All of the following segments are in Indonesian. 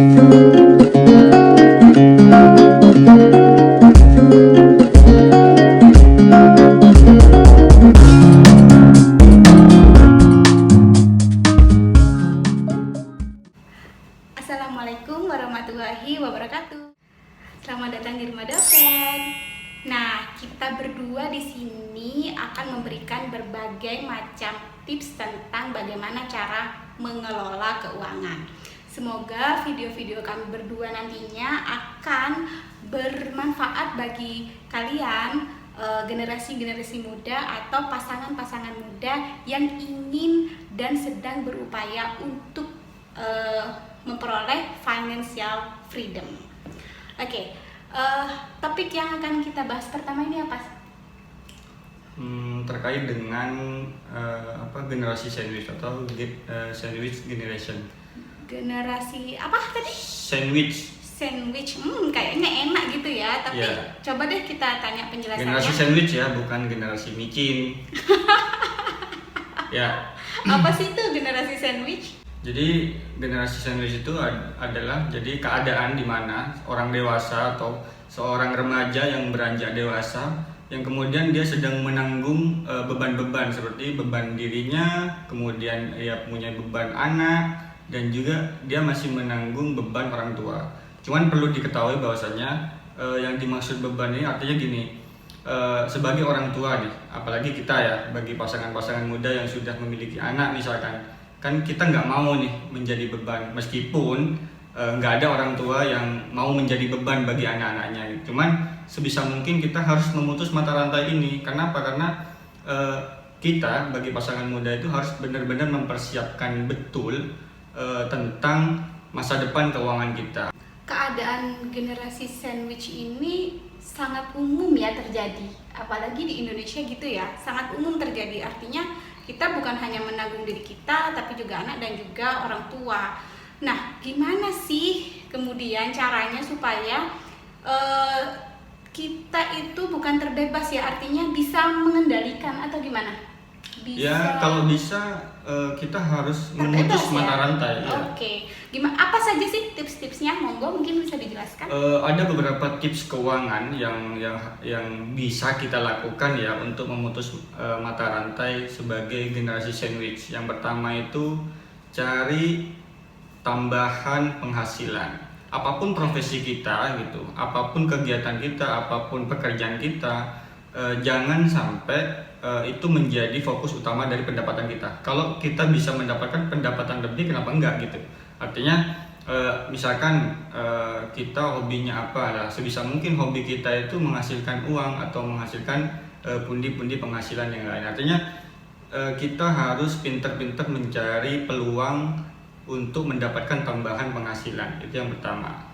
Assalamualaikum warahmatullahi wabarakatuh. Selamat datang di Rumah Dosen. Nah, kita berdua di sini akan memberikan berbagai macam tips tentang bagaimana cara mengelola keuangan. Semoga video-video kami berdua nantinya akan bermanfaat bagi kalian, generasi-generasi muda atau pasangan-pasangan muda yang ingin dan sedang berupaya untuk memperoleh financial freedom. Oke, topik yang akan kita bahas pertama ini apa? Terkait dengan generasi sandwich atau sandwich generation. Generasi apa tadi? Sandwich. Sandwich, kayaknya enak gitu ya. Tapi coba deh kita tanya penjelasannya. Generasi sandwich ya, bukan generasi micin. Ya. Apa sih itu generasi sandwich? Jadi generasi sandwich itu adalah jadi keadaan di mana orang dewasa atau seorang remaja yang beranjak dewasa yang kemudian dia sedang menanggung beban-beban seperti beban dirinya, kemudian ia punya beban anak, dan juga dia masih menanggung beban orang tua. Cuman perlu diketahui bahwasanya yang dimaksud beban ini artinya gini, sebagai orang tua nih, apalagi kita ya, bagi pasangan-pasangan muda yang sudah memiliki anak misalkan, kan kita nggak mau nih menjadi beban, meskipun nggak ada orang tua yang mau menjadi beban bagi anak-anaknya. Cuman sebisa mungkin kita harus memutus mata rantai ini. Kenapa? Karena kita bagi pasangan muda itu harus benar-benar mempersiapkan betul tentang masa depan keuangan kita. Keadaan generasi sandwich ini sangat umum ya terjadi, apalagi di Indonesia gitu ya, sangat umum terjadi. Artinya kita bukan hanya menanggung diri kita, tapi juga anak dan juga orang tua. Nah, gimana sih kemudian caranya supaya kita itu bukan terbebas ya, artinya bisa mengendalikan atau gimana? Ya, kalau bisa kita harus memutus mata rantai. Oke. Gimana? Apa saja sih tips-tipsnya? Monggo mungkin bisa dijelaskan. Ada beberapa tips keuangan yang bisa kita lakukan ya untuk memutus mata rantai sebagai generasi sandwich. Yang pertama itu cari tambahan penghasilan. Apapun profesi kita gitu, apapun kegiatan kita, apapun pekerjaan kita, jangan sampai itu menjadi fokus utama dari pendapatan kita. Kalau kita bisa mendapatkan pendapatan lebih, kenapa enggak gitu? Artinya misalkan kita hobinya apa lah, sebisa mungkin hobi kita itu menghasilkan uang atau menghasilkan pundi-pundi penghasilan yang lain. Artinya kita harus pintar-pintar mencari peluang untuk mendapatkan tambahan penghasilan. Itu yang pertama.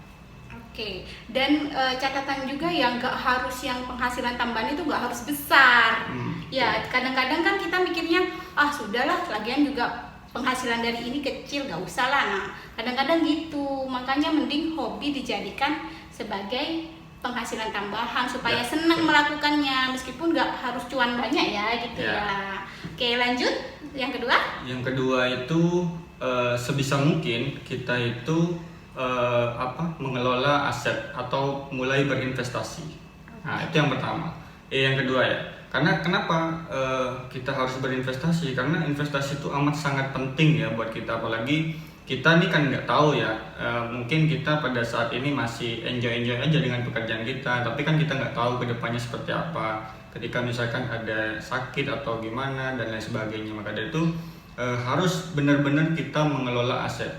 Oke, dan catatan juga yang gak harus yang penghasilan tambahan itu gak harus besar. Ya, kadang-kadang kan kita mikirnya, sudahlah, lagian juga penghasilan dari ini kecil, gak usah lah. Nah, kadang-kadang gitu, makanya mending hobi dijadikan sebagai penghasilan tambahan supaya senang melakukannya, meskipun gak harus cuan banyak ya gitu ya. Oke, lanjut. Yang kedua? Yang kedua itu sebisa mungkin kita itu mengelola aset atau mulai berinvestasi. Nah, itu yang pertama. Yang kedua ya. Karena kenapa kita harus berinvestasi? Karena investasi itu amat sangat penting ya buat kita, apalagi kita nih kan nggak tahu ya. Mungkin kita pada saat ini masih enjoy aja dengan pekerjaan kita, tapi kan kita nggak tahu kedepannya seperti apa. Ketika misalkan ada sakit atau gimana dan lain sebagainya, maka dari itu harus benar-benar kita mengelola aset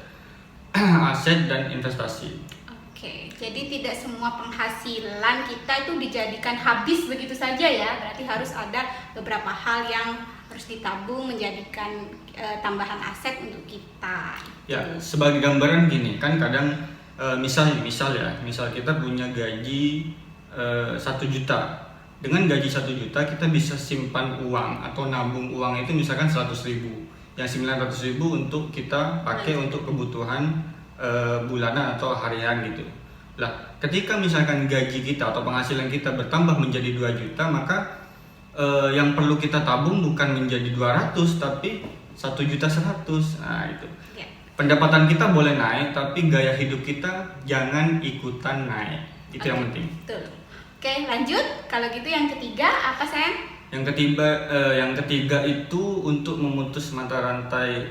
dan investasi. Oke, jadi tidak semua penghasilan kita itu dijadikan habis begitu saja ya. Berarti harus ada beberapa hal yang harus ditabung menjadikan tambahan aset untuk kita. Ya, sebagai gambaran gini, kan kadang misal kita punya gaji 1 juta. Dengan gaji 1 juta kita bisa simpan uang atau nabung uang itu misalkan 100.000. Yang 900.000 untuk kita pakai untuk kebutuhan bulanan atau harian gitu. Lah, ketika misalkan gaji kita atau penghasilan kita bertambah menjadi 2 juta, maka yang perlu kita tabung bukan menjadi 200 tapi 1.100.000. Nah, itu. pendapatan kita boleh naik, tapi gaya hidup kita jangan ikutan naik. Itu yang penting. Betul. Oke, lanjut. Kalau gitu yang ketiga apa, sayang? Yang ketiga itu untuk memutus mata rantai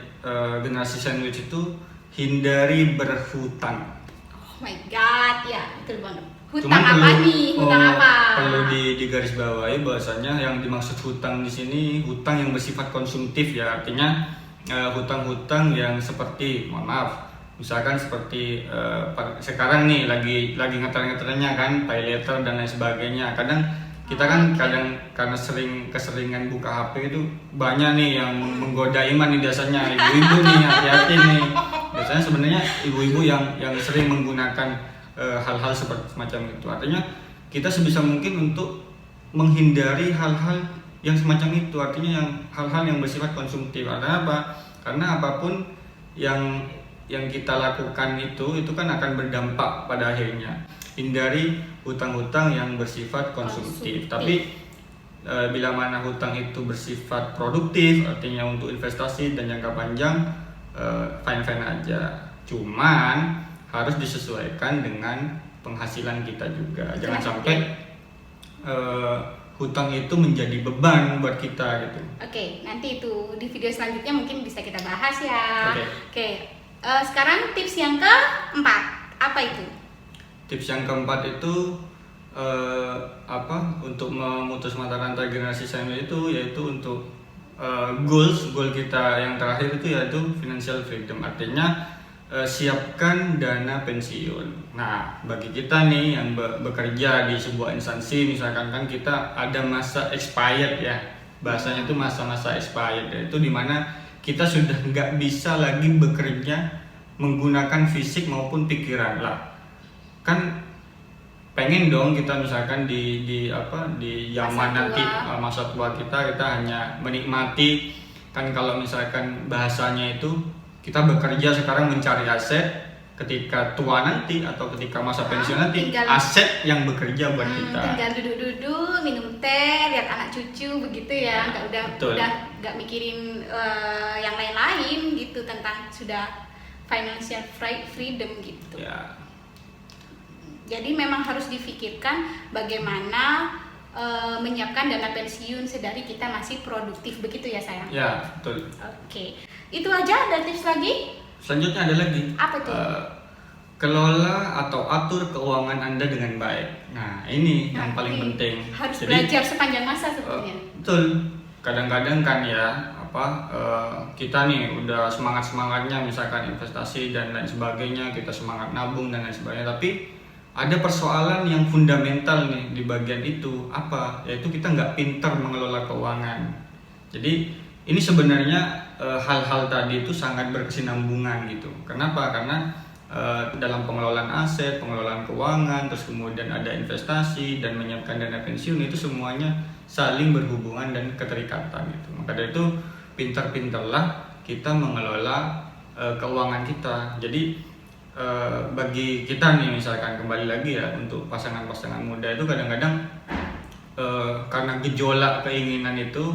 generasi sandwich itu hindari berhutang. Oh my god, ya betul banget. Hutang Cuman apa nih? Hutang apa? Perlu digarisbawahi bahwasanya yang dimaksud hutang di sini hutang yang bersifat konsumtif ya, artinya hutang-hutang yang seperti, mohon maaf, misalkan seperti sekarang nih lagi ngeter-ngeternya kan, pay letter dan lain sebagainya. Kadang kita kan karena keseringan buka HP itu banyak nih yang menggoda iman nih biasanya, ibu-ibu nih, hati-hati nih. Biasanya sebenarnya ibu-ibu yang sering menggunakan hal-hal seperti semacam itu. Artinya kita sebisa mungkin untuk menghindari hal-hal yang semacam itu, artinya yang hal-hal yang bersifat konsumtif. Karena apa? Karena apapun yang kita lakukan itu kan akan berdampak pada akhirnya. Hindari hutang-hutang yang bersifat konsumtif. Tapi bila mana hutang itu bersifat produktif, artinya untuk investasi dan jangka panjang, fine-fine aja. Cuman harus disesuaikan dengan penghasilan kita juga. Jangan sampai hutang itu menjadi beban buat kita gitu. Oke, nanti itu di video selanjutnya mungkin bisa kita bahas ya. Oke. Sekarang tips yang keempat, apa itu? Tips yang keempat itu untuk memutus mata rantai generasi sandwich itu yaitu untuk goal kita yang terakhir itu yaitu financial freedom, artinya siapkan dana pensiun. Nah, bagi kita nih yang bekerja di sebuah instansi, misalkan kan kita ada masa expired ya, bahasanya itu masa-masa expired, itu dimana kita sudah nggak bisa lagi bekerja menggunakan fisik maupun pikiran lah. Kan pengen dong kita misalkan di zaman nanti masa tua kita hanya menikmati, kan kalau misalkan bahasanya itu kita bekerja sekarang mencari aset, ketika tua nanti atau ketika masa pensiun nanti aset yang bekerja buat kita. Tinggal duduk-duduk, minum teh, lihat anak cucu begitu ya, udah nggak mikirin yang lain-lain gitu, tentang sudah financial freedom gitu. Ya. Jadi memang harus difikirkan bagaimana menyiapkan dana pensiun sedari kita masih produktif, begitu ya sayang? Ya, betul. Oke. Itu aja, ada tips lagi? Selanjutnya ada lagi. Apa tuh? Kelola atau atur keuangan Anda dengan baik. Nah, ini yang paling penting. Harus belajar sepanjang masa sebetulnya. Betul. Kadang-kadang kan ya, kita nih udah semangat-semangatnya misalkan investasi dan lain sebagainya, kita semangat nabung dan lain sebagainya, tapi ada persoalan yang fundamental nih di bagian itu, yaitu kita nggak pintar mengelola keuangan. Jadi ini sebenarnya hal-hal tadi itu sangat berkesinambungan gitu. Kenapa? Karena dalam pengelolaan aset, pengelolaan keuangan, terus kemudian ada investasi dan menyiapkan dana pensiun, itu semuanya saling berhubungan dan keterikatan gitu. Maka dari itu pintar-pintarlah kita mengelola keuangan kita. Jadi bagi kita nih misalkan, kembali lagi ya, untuk pasangan-pasangan muda itu kadang-kadang karena gejolak keinginan itu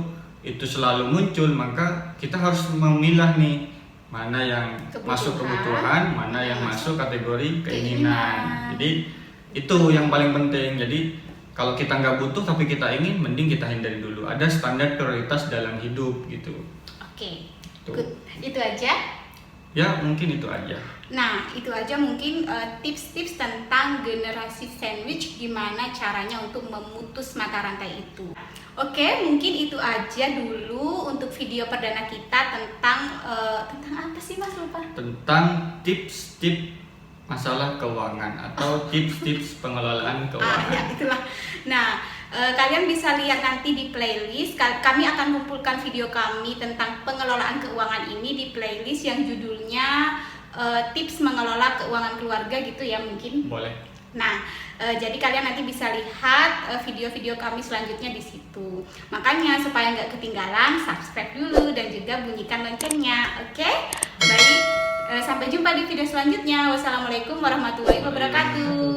selalu muncul, maka kita harus memilah nih mana yang masuk kebutuhan, mana yang masuk kategori keinginan. Jadi itu yang paling penting. Jadi kalau kita nggak butuh tapi kita ingin, mending kita hindari dulu. Ada standar prioritas dalam hidup gitu. Oke. Good. Itu aja? Ya, mungkin itu aja. Nah, itu aja mungkin tips-tips tentang generasi sandwich, gimana caranya untuk memutus mata rantai itu. Oke, mungkin itu aja dulu untuk video perdana kita tentang apa sih Mas, lupa? Tentang tips-tips masalah keuangan atau tips-tips pengelolaan keuangan. Ya itulah. Nah, kalian bisa lihat nanti di playlist. Kami akan kumpulkan video kami tentang pengelolaan keuangan ini di playlist yang judulnya tips mengelola keuangan keluarga gitu ya, mungkin. Boleh. Nah, jadi kalian nanti bisa lihat video-video kami selanjutnya di situ. Makanya supaya nggak ketinggalan, subscribe dulu dan juga bunyikan loncengnya. Oke? Baik, sampai jumpa di video selanjutnya. Wassalamualaikum warahmatullahi wabarakatuh.